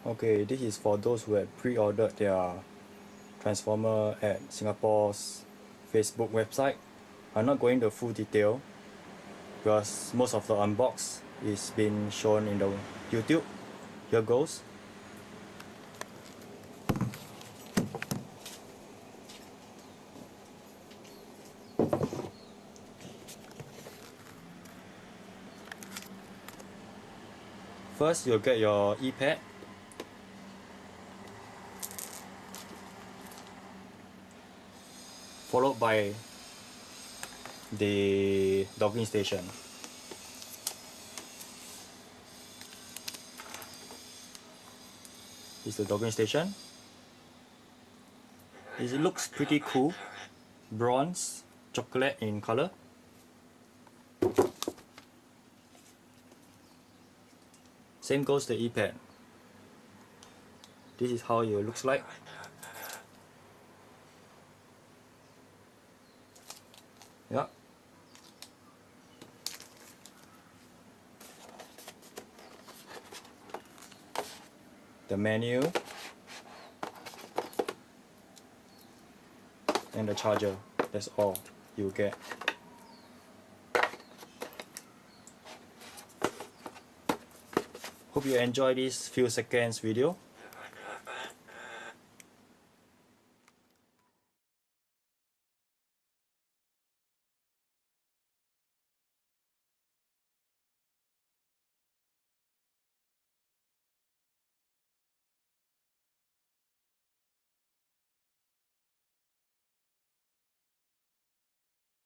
Okay, this is for those who have pre-ordered their transformer at Singapore's Facebook website. I'm not going to full detail because most of the unbox is being shown in the YouTube. Here goes. First, you'll get your e-pad. Followed by the docking station. This is the docking station. It looks pretty cool. Bronze, chocolate in color. Same goes the e-pad. This is how it looks like. Yeah. The menu and the charger. That's all you get. Hope you enjoy this few seconds video.